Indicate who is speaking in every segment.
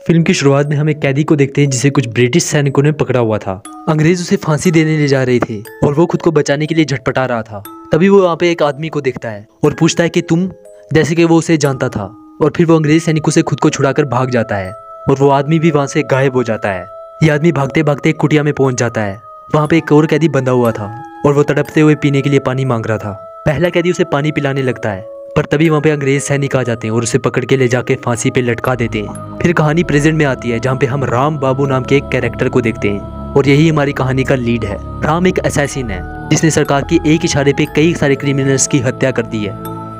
Speaker 1: Film की शुरुआत में हम एक कैदी को देखते हैं जिसे कुछ ब्रिटिश सैनिकों ने पकड़ा हुआ था। अंग्रेज उसे फांसी देने ले जा रहे थे और वो खुद को बचाने के लिए झटपटा रहा था। तभी वो वहाँ पे एक आदमी को देखता है और पूछता है कि तुम, जैसे कि वो उसे जानता था। और फिर वो अंग्रेज सैनिकों से खुद को छुड़ाकर भाग जाता है और वो आदमी भी वहाँ से गायब हो जाता है। ये आदमी भागते भागते एक कुटिया में पहुंच जाता है। वहाँ पे एक और कैदी बंधा हुआ था और वो तड़पते हुए पीने के लिए पानी मांग रहा था। पहला कैदी उसे पानी पिलाने लगता है, पर तभी वहाँ पे अंग्रेज सैनिक आ जाते हैं और उसे पकड़ के ले जाके फांसी पे लटका देते हैं। फिर कहानी प्रेजेंट में आती है जहाँ पे हम राम बाबू नाम के एक कैरेक्टर को देखते हैं और यही हमारी कहानी का लीड है। राम एक असैसिन है जिसने सरकार की एक इशारे पे कई सारे क्रिमिनल्स की हत्या कर दी है,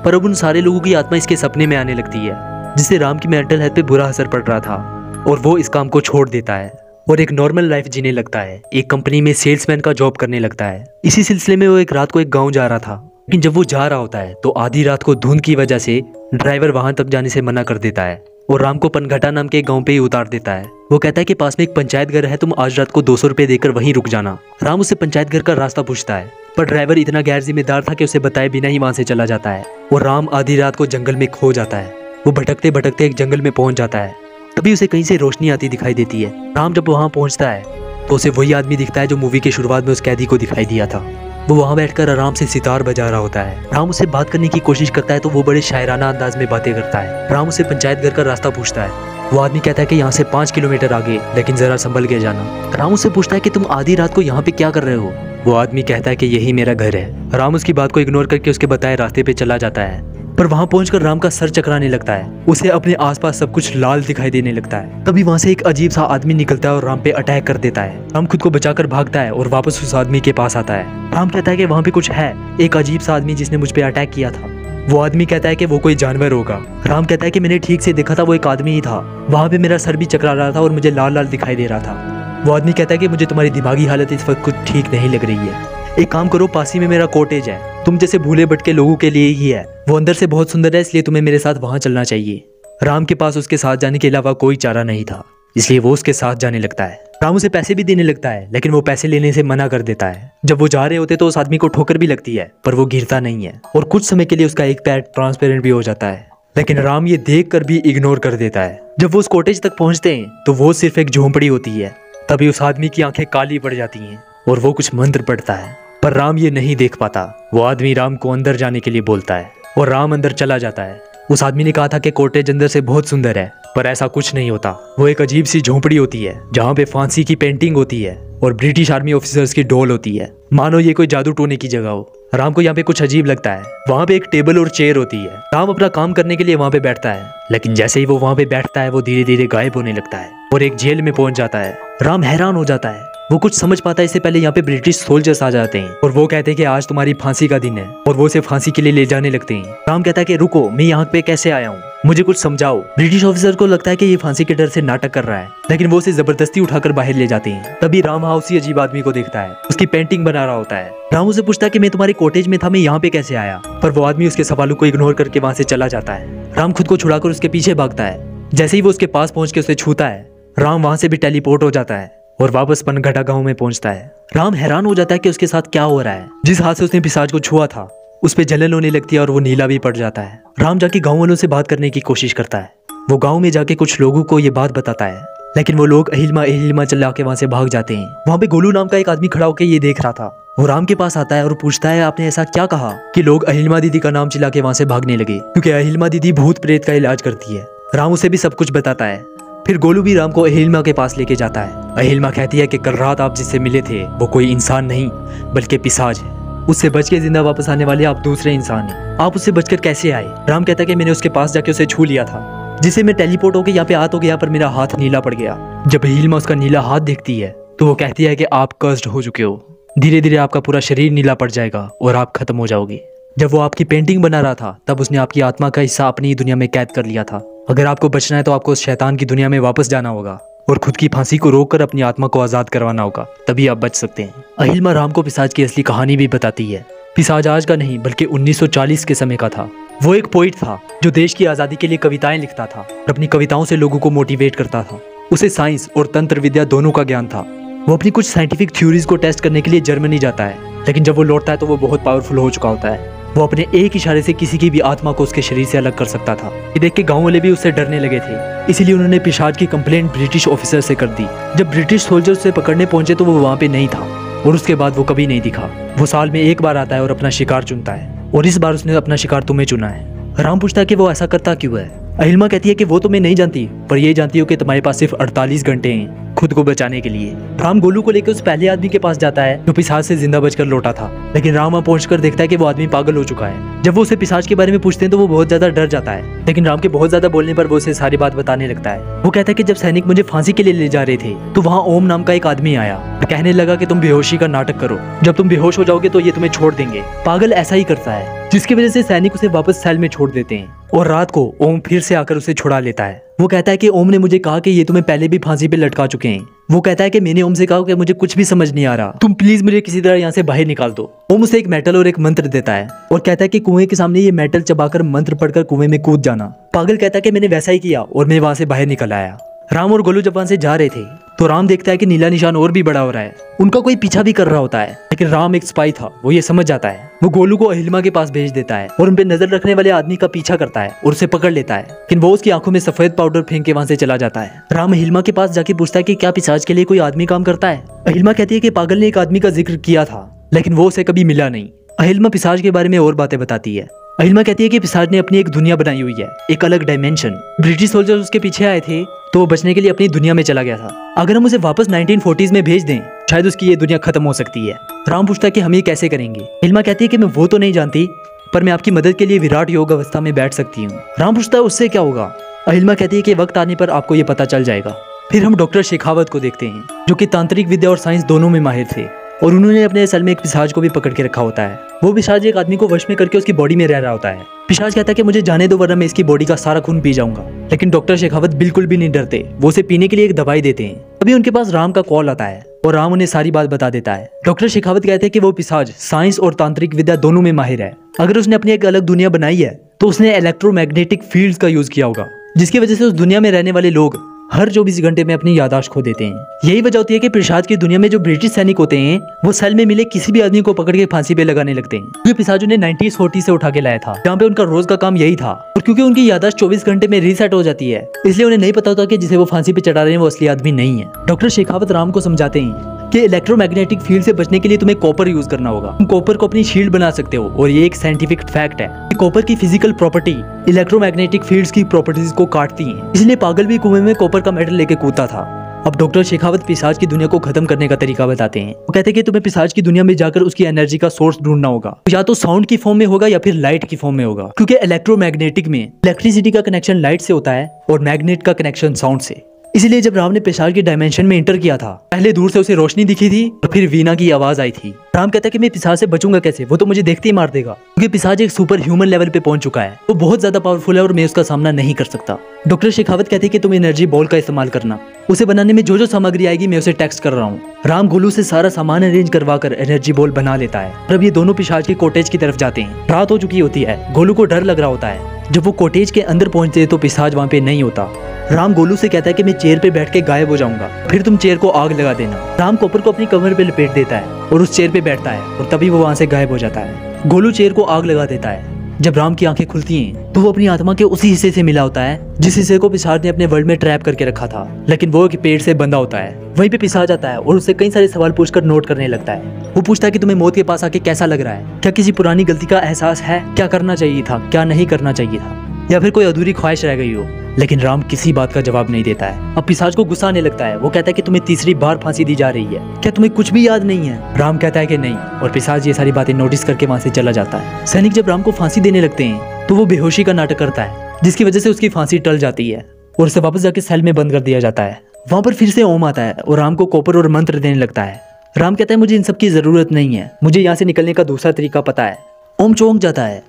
Speaker 1: पर अब उन सारे लोगों की आत्मा इसके सपने में आने लगती है, जिससे राम की मेंटल हेल्थ पे बुरा असर पड़ रहा था और वो इस काम को छोड़ देता है और एक नॉर्मल लाइफ जीने लगता है। एक कंपनी में सेल्समैन का जॉब करने लगता है। इसी सिलसिले में वो एक रात को एक गाँव जा रहा था, लेकिन जब वो जा रहा होता है तो आधी रात को धुंध की वजह से ड्राइवर वहां तक जाने से मना कर देता है और राम को पनघटा नाम के गांव पे ही उतार देता है। वो कहता है कि पास में एक पंचायत घर है, तुम आज रात को 200 रुपए देकर वहीं रुक जाना। राम उससे पंचायत घर का रास्ता पूछता है, पर ड्राइवर इतना गैर जिम्मेदार था कि उसे बताए बिना ही वहां से चला जाता है और राम आधी रात को जंगल में खो जाता है। वो भटकते भटकते एक जंगल में पहुंच जाता है। तभी उसे कहीं से रोशनी आती दिखाई देती है। राम जब वहां पहुंचता है तो उसे वही आदमी दिखता है जो मूवी के शुरुआत में उस कैदी को दिखाई दिया था। वो वहां बैठकर आराम से सितार बजा रहा होता है। राम उससे बात करने की कोशिश करता है तो वो बड़े शायराना अंदाज में बातें करता है। राम उससे पंचायत घर का रास्ता पूछता है। वो आदमी कहता है कि यहाँ से 5 किलोमीटर आगे, लेकिन जरा संभल के जाना। राम उससे पूछता है कि तुम आधी रात को यहाँ पे क्या कर रहे हो। वो आदमी कहता है कि यही मेरा घर है। राम उसकी बात को इग्नोर करके उसके बताए रास्ते पे चला जाता है, पर वहां पहुंचकर राम का सर चकराने लगता है। उसे अपने आसपास सब कुछ लाल दिखाई देने लगता है। तभी वहां से एक अजीब सा आदमी निकलता है और राम पे अटैक कर देता है। राम खुद को बचाकर भागता है और वापस उस आदमी के पास आता है। राम कहता है कि वहां पे कुछ है, एक अजीब सा आदमी जिसने मुझ पे अटैक किया था। वो आदमी कहता है कि वो कोई जानवर होगा। राम कहता है कि मैंने ठीक से देखा था, वो एक आदमी ही था। वहां पे मेरा सर भी चकरा रहा था और मुझे लाल लाल दिखाई दे रहा था। वो आदमी कहता है कि मुझे तुम्हारी दिमागी हालत इस वक्त कुछ ठीक नहीं लग रही है। एक काम करो, पास ही में मेरा कॉटेज है, तुम जैसे भूले भटके लोगों के लिए ही है। वो अंदर से बहुत सुंदर है, इसलिए तुम्हें मेरे साथ वहां चलना चाहिए। राम के पास उसके साथ जाने के अलावा कोई चारा नहीं था, इसलिए वो उसके साथ जाने लगता है। राम उसे पैसे भी देने लगता है, लेकिन वो पैसे लेने से मना कर देता है। जब वो जा रहे होते तो उस आदमी को ठोकर भी लगती है, पर वो गिरता नहीं है और कुछ समय के लिए उसका एक पैर ट्रांसपेरेंट भी हो जाता है। लेकिन राम ये देख कर भी इग्नोर कर देता है। जब वो उस कॉटेज तक पहुंचते हैं तो वो सिर्फ एक झोंपड़ी होती है। तभी उस आदमी की आंखें काली पड़ जाती हैं और वो कुछ मंत्र पढ़ता है, पर राम ये नहीं देख पाता। वो आदमी राम को अंदर जाने के लिए बोलता है और राम अंदर चला जाता है। उस आदमी ने कहा था कि कॉटेज अंदर से बहुत सुंदर है, पर ऐसा कुछ नहीं होता। वो एक अजीब सी झोंपड़ी होती है जहाँ पे फांसी की पेंटिंग होती है और ब्रिटिश आर्मी ऑफिसर्स की डॉल होती है, मानो ये कोई जादू टोने की जगह हो। राम को यहाँ पे कुछ अजीब लगता है। वहाँ पे एक टेबल और चेयर होती है। राम अपना काम करने के लिए वहाँ पे बैठता है, लेकिन जैसे ही वो वहाँ पे बैठता है वो धीरे धीरे गायब होने लगता है और एक जेल में पहुंच जाता है। राम हैरान हो जाता है। वो कुछ समझ पाता है इससे पहले यहाँ पे ब्रिटिश सोल्जर्स आ जाते हैं और वो कहते हैं कि आज तुम्हारी फांसी का दिन है और वो उसे फांसी के लिए ले जाने लगते हैं। राम कहता है कि रुको, मैं यहाँ पे कैसे आया हूँ, मुझे कुछ समझाओ। ब्रिटिश ऑफिसर को लगता है कि ये फांसी के डर से नाटक कर रहा है, लेकिन वो उसे जबरदस्ती उठाकर बाहर ले जाते हैं। तभी राम वहाँ उसी अजीब आदमी को देखता है, उसकी पेंटिंग बना रहा होता है। राम उसे पूछता है कि मैं तुम्हारे कॉटेज में था, मैं यहाँ पे कैसे आया, पर वो आदमी उसके सवालों को इग्नोर करके वहाँ से चला जाता है। राम खुद को छुड़ाकर उसके पीछे भागता है। जैसे ही वो उसके पास पहुंच के उसे छूता है, राम वहाँ से भी टेलीपोर्ट हो जाता है और वापस पनघटा गांव में पहुंचता है। राम हैरान हो जाता है कि उसके साथ क्या हो रहा है। जिस हाथ से उसने पिशाच को छुआ था उस पे जलन होने लगती है और वो नीला भी पड़ जाता है। राम जाके गांव वालों से बात करने की कोशिश करता है। वो गांव में जाके कुछ लोगों को ये बात बताता है, लेकिन वो लोग अहिलमा अहिलमा चिल्ला के वहां से भाग जाते हैं। वहां पे गोलू नाम का एक आदमी खड़ा होकर ये देख रहा था। वो राम के पास आता है और पूछता है, आपने ऐसा क्या कहा कि लोग अहिलमा दीदी का नाम चिल्ला के वहां से भागने लगे, क्योंकि अहिलमा दीदी भूत प्रेत का इलाज करती है। राम उसे भी सब कुछ बताता है। फिर गोलू भी राम को अहिलमा के पास लेके जाता है। अहिलमा कहती है कि कल रात आप जिससे मिले थे वो कोई इंसान नहीं बल्कि पिशाच है। उससे बच के जिंदा वापस आने वाले आप दूसरे इंसान हैं। आप उससे बचकर कैसे आए। राम कहता है कि मैंने उसके पास जाके उसे छू लिया था, जिससे मैं टेलीपोर्ट होकर यहाँ पे आ तो गया, पर मेरा हाथ नीला पड़ गया। जब अहिलमा उसका नीला हाथ देखती है तो वो कहती है कि आप कर्स्ड हो चुके हो, धीरे धीरे आपका पूरा शरीर नीला पड़ जाएगा और आप खत्म हो जाओगे। जब वो आपकी पेंटिंग बना रहा था तब उसने आपकी आत्मा का हिस्सा अपनी दुनिया में कैद कर लिया था। अगर आपको बचना है तो आपको उस शैतान की दुनिया में वापस जाना होगा और खुद की फांसी को रोककर अपनी आत्मा को आजाद करवाना होगा, तभी आप बच सकते हैं। अहिलमा राम को पिशाच की असली कहानी भी बताती है। पिशाच आज का नहीं बल्कि 1940 के समय का था। वो एक पोइट था जो देश की आज़ादी के लिए कविताएं लिखता था और अपनी कविताओं से लोगों को मोटिवेट करता था। उसे साइंस और तंत्र विद्या दोनों का ज्ञान था। वो अपनी कुछ साइंटिफिक थ्योरीज को टेस्ट करने के लिए जर्मनी जाता है, लेकिन जब वो लौटता है तो वो बहुत पावरफुल हो चुका होता है। वो अपने एक इशारे से किसी की भी आत्मा को उसके शरीर से अलग कर सकता था। ये देख के गाँव वाले भी उससे डरने लगे थे, इसीलिए उन्होंने पिशाच की कंप्लेंट ब्रिटिश ऑफिसर से कर दी। जब ब्रिटिश सोल्जर उसे पकड़ने पहुंचे तो वो वहाँ पे नहीं था और उसके बाद वो कभी नहीं दिखा। वो साल में एक बार आता है और अपना शिकार चुनता है और इस बार उसने अपना शिकार तुम्हें चुना है। राम पूछता है कि वो ऐसा करता क्यों है। अहिल्मा कहती है कि वो तुम्हें नहीं जानती, पर ये जानती हो कि तुम्हारे पास सिर्फ 48 घंटे हैं खुद को बचाने के लिए। राम गोलू को लेकर उस पहले आदमी के पास जाता है जो पिशाच से जिंदा बचकर लौटा था, लेकिन राम वहां पहुंचकर देखता है कि वो आदमी पागल हो चुका है। जब वो उसे पिशाच के बारे में पूछते हैं तो वो बहुत ज्यादा डर जाता है, लेकिन राम के बहुत ज्यादा बोलने पर वो उसे सारी बात बताने लगता है। वो कहता है कि जब सैनिक मुझे फांसी के लिए ले जा रहे थे तो वहाँ ओम नाम का एक आदमी आया और कहने लगा कि तुम बेहोशी का नाटक करो, जब तुम बेहोश हो जाओगे तो ये तुम्हें छोड़ देंगे। पागल ऐसा ही करता है, जिसकी वजह से सैनिक उसे वापस सेल में छोड़ देते हैं और रात को ओम फिर से आकर उसे छुड़ा लेता है। वो कहता है कि ओम ने मुझे कहा कि ये तुम्हें पहले भी फांसी पे लटका चुके हैं। वो कहता है कि मैंने ओम से कहा कि मुझे कुछ भी समझ नहीं आ रहा, तुम प्लीज मुझे किसी तरह यहाँ से बाहर निकाल दो। ओम उसे एक मेटल और एक मंत्र देता है और कहता है कि कुएं के सामने ये मेटल चबाकर मंत्र पढ़कर कुएं में कूद जाना। पागल कहता है कि मैंने वैसा ही किया और मैं वहां से बाहर निकल आया। राम और गोलू जब वहां से जा रहे थे तो राम देखता है कि नीला निशान और भी बड़ा हो रहा है, उनका कोई पीछा भी कर रहा होता है। लेकिन राम एक स्पाई था, वो ये समझ जाता है। वो गोलू को अहिल्मा के पास भेज देता है और उन पे नजर रखने वाले आदमी का पीछा करता है और उसे पकड़ लेता है, लेकिन वो उसकी आंखों में सफेद पाउडर फेंक के वहां से चला जाता है। राम अहिल्मा के पास जाके पूछता है कि क्या पिशाच के लिए कोई आदमी काम करता है। अहिल्मा कहती है कि पागल ने एक आदमी का जिक्र किया था, लेकिन वो उसे कभी मिला नहीं। अहिल्मा पिशाच के बारे में और बातें बताती है। अहिल्मा कहती है कि पिशाच ने अपनी एक दुनिया बनाई हुई है, एक अलग डायमेंशन। ब्रिटिश सोल्जर्स उसके पीछे आए थे तो वो बचने के लिए अपनी दुनिया में चला गया था। अगर हम उसे वापस 1940s में भेज दें शायद उसकी ये दुनिया खत्म हो सकती है। राम पूछता है कि हम ये कैसे करेंगे। अहिल्मा कहती है कि मैं वो तो नहीं जानती, पर मैं आपकी मदद के लिए विराट योग अवस्था में बैठ सकती हूँ। राम पूछता है उससे क्या होगा। अहिल्मा कहती है कि वक्त आने पर आपको ये पता चल जाएगा। फिर हम डॉक्टर शेखावत को देखते हैं जो कि तांत्रिक विद्या और साइंस दोनों में माहिर थे और उन्होंने अपने सेल में एक पिशाच को भी पकड़ के रखा होता है। वो पिशाच एक आदमी को वश में करके उसकी बॉडी में रह रहा होता है। पिशाच कहता है कि मुझे जाने दो वरना मैं इसकी बॉडी का सारा खून पी जाऊंगा, लेकिन डॉक्टर शेखावत बिल्कुल भी नहीं डरते। वो उसे पीने के लिए एक दवाई देते हैं। तभी उनके पास राम का कॉल आता है और राम उन्हें सारी बात बता देता है। डॉक्टर शेखावत कहते हैं कि वो पिशाच साइंस और तांत्रिक विद्या दोनों में माहिर है। अगर उसने अपनी एक अलग दुनिया बनाई है तो उसने इलेक्ट्रोमैग्नेटिक फील्ड्स का यूज किया होगा, जिसकी वजह से उस दुनिया में रहने वाले लोग हर 24 घंटे में अपनी यादाश्त खो देते हैं। यही वजह होती है कि पिशाच की दुनिया में जो ब्रिटिश सैनिक होते हैं वो सेल में मिले किसी भी आदमी को पकड़ के फांसी पे लगाने लगते हैं। ये पिशाच उन्हें 1940 से उठा के लाया था, जहाँ पे उनका रोज का काम यही था। और क्योंकि उनकी यादाश्त 24 घंटे में रीसेट हो जाती है, इसलिए उन्हें नहीं पता होता कि जिसे वो फांसी पे चढ़ा रहे हैं वो असली आदमी नहीं है। डॉक्टर शेखावत राम को समझाते हैं कि इलेक्ट्रोमैग्नेटिक फील्ड से बचने के लिए तुम्हें कॉपर यूज करना होगा। तुम कॉपर को अपनी शील्ड बना सकते हो और ये एक साइंटिफिक फैक्ट है कि कॉपर की फिजिकल प्रॉपर्टी इलेक्ट्रोमैग्नेटिक फील्ड्स की प्रॉपर्टीज को काटती है। इसलिए पागल भी कुएं में कॉपर का मेडल लेके कूदता था। अब डॉक्टर शेखावत पिशाच की दुनिया को खत्म करने का तरीका बताते हैं। वो कहते हैं कि तुम्हें पिशाच की दुनिया में जाकर उसकी एनर्जी का सोर्स ढूंढना होगा, या तो साउंड की फॉर्म में होगा या फिर लाइट की फॉर्म में होगा, क्योंकि इलेक्ट्रोमैग्नेटिक में इलेक्ट्रिसिटी का कनेक्शन लाइट से होता है और मैग्नेट का कनेक्शन साउंड से। इसलिए जब राम ने पिशाच के डायमेंशन में एंटर किया था, पहले दूर से उसे रोशनी दिखी थी और फिर वीणा की आवाज आई थी। राम कहता है कि मैं पिशाच से बचूंगा कैसे, वो तो मुझे देखते ही मार देगा, क्योंकि पिशाच एक सुपर ह्यूमन लेवल पे पहुंच चुका है। वो बहुत ज्यादा पावरफुल है और मैं उसका सामना नहीं कर सकता। डॉक्टर शेखावत कहते हैं कि तुम एनर्जी बॉल का इस्तेमाल करना, उसे बनाने में जो जो सामग्री आएगी मैं उसे टेक्स्ट कर रहा हूँ। राम गोलू से सारा सामान अरेंज करवा कर एनर्जी बॉल बना लेता है। अब ये दोनों पिशाच के कॉटेज की तरफ जाते हैं। रात हो चुकी होती है, गोलू को डर लग रहा होता है। जब वो कॉटेज के अंदर पहुंचते तो पिशाच वहाँ पे नहीं होता। राम गोलू से कहता है कि मैं चेयर पे बैठ के गायब हो जाऊंगा, फिर तुम चेयर को आग लगा देना। राम कॉपर को अपनी कमर पे लपेट देता है और उस चेयर पे बैठता है और तभी वो वहाँ से गायब हो जाता है। गोलू चेयर को आग लगा देता है। जब राम की आंखें खुलती हैं तो वो अपनी आत्मा के उसी हिस्से से मिला होता है जिस हिस्से को पिशाच ने अपने वर्ल्ड में ट्रैप करके रखा था, लेकिन वो एक पेड़ से बंधा होता है। वहीं पे पिशाच आता है और उससे कई सारे सवाल पूछकर नोट करने लगता है। वो पूछता है कि तुम्हें मौत के पास आके कैसा लग रहा है, क्या किसी पुरानी गलती का एहसास है, क्या करना चाहिए था, क्या नहीं करना चाहिए था, या फिर कोई अधूरी ख्वाहिश रह गई हो। लेकिन राम किसी बात का जवाब नहीं देता है। अब पिशाच को गुस्सा आने लगता है। वो कहता है कि तुम्हें तीसरी बार फांसी दी जा रही है, क्या तुम्हें कुछ भी याद नहीं है। राम कहता है कि नहीं, और पिशाच ये सारी बातें नोटिस करके वहां से चला जाता है। सैनिक जब राम को फांसी देने लगते हैं तो वो बेहोशी का नाटक करता है, जिसकी वजह से उसकी फांसी टल जाती है और उसे वापस जाके सेल में बंद कर दिया जाता है। वहां पर फिर से ओम आता है और राम को कॉपर और मंत्र देने लगता है। राम कहता है मुझे इन सब की जरूरत नहीं है, मुझे यहाँ से निकलने का दूसरा तरीका पता है। ओम चौंक जाता है।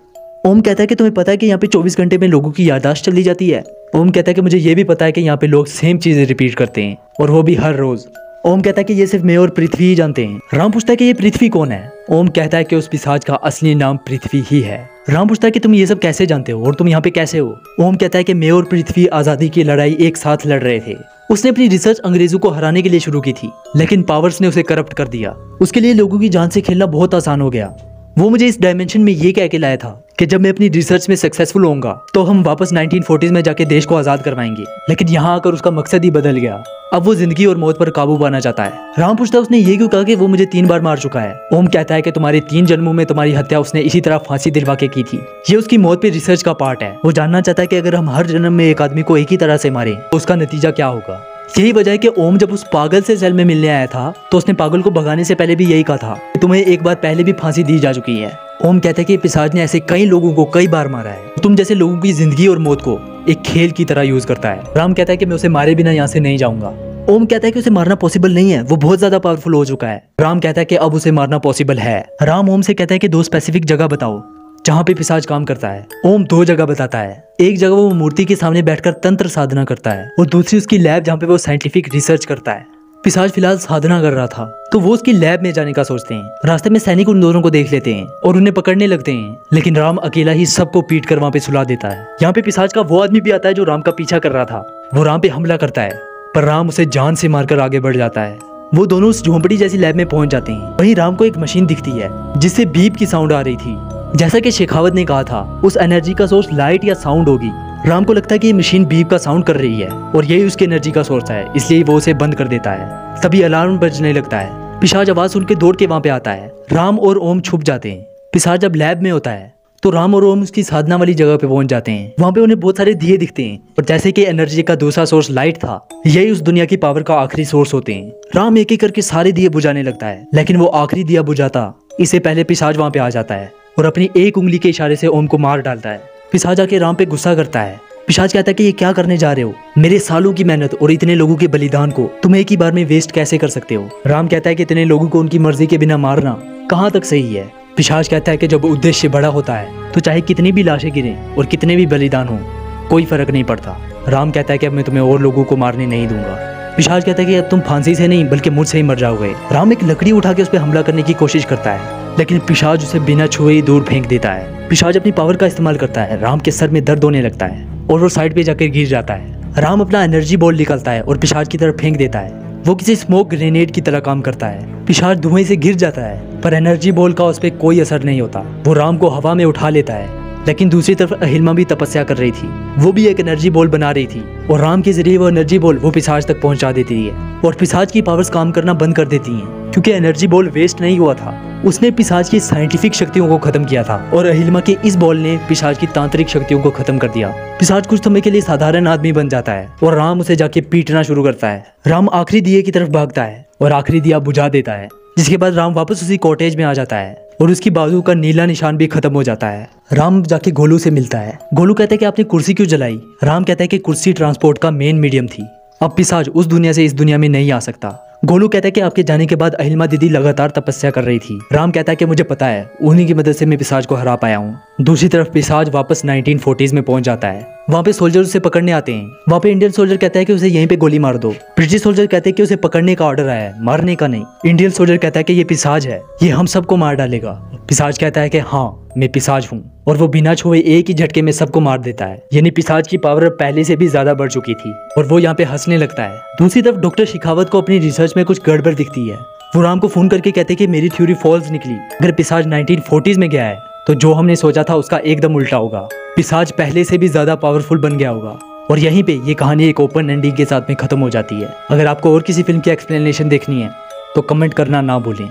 Speaker 1: ओम कहता है कि तुम्हें पता है कि यहाँ पे 24 घंटे में लोगों की याददाश्त चली जाती है। ओम कहता है कि मुझे ये भी पता है कि यहाँ पे लोग सेम चीजें रिपीट करते हैं और वो भी हर रोज। ओम कहता है कि ये सिर्फ मैं और पृथ्वी ही जानते हैं। राम पूछता है कि ये पृथ्वी कौन है। ओम कहता है कि उस पिशाच का असली नाम पृथ्वी ही है। राम पूछता है कि तुम ये सब कैसे जानते हो और तुम यहाँ पे कैसे हो। ओम कहता है कि मैं और पृथ्वी आजादी की लड़ाई एक साथ लड़ रहे थे। उसने अपनी रिसर्च अंग्रेजों को हराने के लिए शुरू की थी, लेकिन पावर्स ने उसे करप्ट कर दिया। उसके लिए लोगों की जान से खेलना बहुत आसान हो गया। वो मुझे इस डायमेंशन में ये कह के लाया था कि जब मैं अपनी रिसर्च में सक्सेसफुल होऊंगा तो हम वापस 1940s में जाके देश को आज़ाद करवाएंगे। लेकिन यहाँ आकर उसका मकसद ही बदल गया। अब वो जिंदगी और मौत पर काबू पाना चाहता है। राम पूछता है उसने ये क्यों कहा कि वो मुझे 3 बार मार चुका है। ओम कहता है कि तुम्हारे 3 जन्मों में तुम्हारी हत्या उसने इसी तरह फांसी दिलवा के की थी। ये उसकी मौत पे रिसर्च का पार्ट है। वो जानना चाहता है कि अगर हम हर जन्म में एक आदमी को एक ही तरह से मारें तो उसका नतीजा क्या होगा। यही वजह है कि ओम जब उस पागल से जेल में मिलने आया था तो उसने पागल को भगाने से पहले भी यही कहा था कि तुम्हें एक बार पहले भी फांसी दी जा चुकी है। ओम कहता है कि पिशाच ने ऐसे कई लोगों को कई बार मारा है। तुम जैसे लोगों की जिंदगी और मौत को एक खेल की तरह यूज करता है। राम कहता है कि मैं उसे मारे बिना यहाँ से नहीं जाऊंगा। ओम कहता है कि उसे मारना पॉसिबल नहीं है, वो बहुत ज्यादा पावरफुल हो चुका है। राम कहता है कि अब उसे मारना पॉसिबल है। राम ओम से कहता है कि 2 स्पेसिफिक जगह बताओ जहाँ पे पिशाच काम करता है। ओम 2 जगह बताता है। एक जगह वो मूर्ति के सामने बैठकर तंत्र साधना करता है और दूसरी उसकी लैब जहाँ पे वो साइंटिफिक रिसर्च करता है। पिशाच फिलहाल साधना कर रहा था तो वो उसकी लैब में जाने का सोचते हैं। रास्ते में सैनिक उन दोनों को देख लेते हैं और उन्हें पकड़ने लगते हैं, लेकिन राम अकेला ही सबको पीट कर वहाँ पे सुला देता है। यहाँ पे पिशाच का वो आदमी भी आता है जो राम का पीछा कर रहा था। वो राम पे हमला करता है पर राम उसे जान से मारकर आगे बढ़ जाता है। वो दोनों उस झोंपड़ी जैसी लैब में पहुंच जाते हैं। वहीं राम को एक मशीन दिखती है जिससे बीप की साउंड आ रही थी। जैसा कि शेखावत ने कहा था उस एनर्जी का सोर्स लाइट या साउंड होगी। राम को लगता है कि ये मशीन बीप का साउंड कर रही है और यही उसकी एनर्जी का सोर्स है, इसलिए वो उसे बंद कर देता है। तभी अलार्म बजने लगता है। पिशाच आवाज सुन के दौड़ के वहाँ पे आता है। राम और ओम छुप जाते हैं। पिशाच जब लैब में होता है तो राम और ओम उसकी साधना वाली जगह पे पहुंच जाते हैं। वहाँ पे उन्हें बहुत सारे दिए दिखते हैं और जैसे कि एनर्जी का दूसरा सोर्स लाइट था, यही उस दुनिया की पावर का आखिरी सोर्स होते हैं। राम एक एक करके सारे दिए बुझाने लगता है, लेकिन वो आखिरी दिया बुझाता इससे पहले पिशाच वहाँ पे आ जाता है और अपनी एक उंगली के इशारे से ओम को मार डालता है। पिशाच आके राम पे गुस्सा करता है। पिशाच कहता है कि ये क्या करने जा रहे हो, मेरे सालों की मेहनत और इतने लोगों के बलिदान को तुम एक ही बार में वेस्ट कैसे कर सकते हो। राम कहता है कि इतने लोगों को उनकी मर्जी के बिना मारना कहाँ तक सही है। पिशाच कहता है कि जब उद्देश्य बड़ा होता है तो चाहे कितनी भी लाशें गिरें और कितने भी बलिदान हो कोई फर्क नहीं पड़ता। राम कहता है कि अब मैं तुम्हें और लोगों को मारने नहीं दूंगा। पिशाच कहता है कि अब तुम फांसी से नहीं बल्कि मुझसे ही मर जाओगे। राम एक लकड़ी उठा के उस पर हमला करने की कोशिश करता है, लेकिन पिशाच उसे बिना छुए ही दूर फेंक देता है। पिशाच अपनी पावर का इस्तेमाल करता है। राम के सर में दर्द होने लगता है और वो साइड पे जाकर गिर जाता है। राम अपना एनर्जी बॉल निकालता है और पिशाच की तरफ फेंक देता है। वो किसी स्मोक ग्रेनेड की तरह काम करता है। पिशाच धुएं से गिर जाता है पर एनर्जी बॉल का उस पर कोई असर नहीं होता। वो राम को हवा में उठा लेता है, लेकिन दूसरी तरफ अहिल्मा भी तपस्या कर रही थी। वो भी एक एनर्जी बॉल बना रही थी और राम के जरिए वो एनर्जी बॉल वो पिशाच तक पहुंचा देती है और पिशाच की पावर्स काम करना बंद कर देती हैं। क्योंकि एनर्जी बॉल वेस्ट नहीं हुआ था, उसने पिशाच की साइंटिफिक शक्तियों को खत्म किया था और अहिल्मा के इस बॉल ने पिशाच की तांत्रिक शक्तियों को खत्म कर दिया। पिशाच कुछ समय के लिए साधारण आदमी बन जाता है और राम उसे जाके पीटना शुरू करता है। राम आखिरी दिए की तरफ भागता है और आखिरी दिया बुझा देता है, जिसके बाद राम वापस उसी कॉटेज में आ जाता है और उसकी बाजू का नीला निशान भी खत्म हो जाता है। राम जाके गोलू से मिलता है। गोलू कहता है कि आपने कुर्सी क्यों जलाई। राम कहता है कि कुर्सी ट्रांसपोर्ट का मेन मीडियम थी, अब पिशाच उस दुनिया से इस दुनिया में नहीं आ सकता। गोलू कहता है कि आपके जाने के बाद अहिल्मा दीदी लगातार तपस्या कर रही थी। राम कहता है कि मुझे पता है, उन्हीं की मदद से मैं पिशाच को हरा पाया हूँ। दूसरी तरफ पिशाच वापस 1940s में पहुंच जाता है। वहाँ पे सोल्जर उसे पकड़ने आते हैं। वहाँ पे इंडियन सोल्जर कहता है कि उसे यहीं पे गोली मार दो। ब्रिटिश सोल्जर कहते हैं कि उसे पकड़ने का ऑर्डर आया है, मारने का नहीं। इंडियन सोल्जर कहता है कि ये पिशाच है, ये हम सबको मार डालेगा। पिशाच कहता है कि हाँ मैं पिशाच हूँ, और वो बिना छुए एक ही झटके में सबको मार देता है। यानी पिशाच की पावर पहले से भी ज्यादा बढ़ चुकी थी और वो यहाँ पे हंसने लगता है। दूसरी तरफ डॉक्टर शेखावत को अपनी रिसर्च में कुछ गड़बड़ दिखती है। वो राम को फोन करके कहते हैं कि मेरी थ्योरी फॉल्स निकली। अगर पिशाच 1940s में गया है तो जो हमने सोचा था उसका एकदम उल्टा होगा। पिशाच पहले से भी ज्यादा पावरफुल बन गया होगा। और यहीं पे ये कहानी एक ओपन एंडिंग के साथ में खत्म हो जाती है। अगर आपको और किसी फिल्म की एक्सप्लेनेशन देखनी है तो कमेंट करना ना भूलें।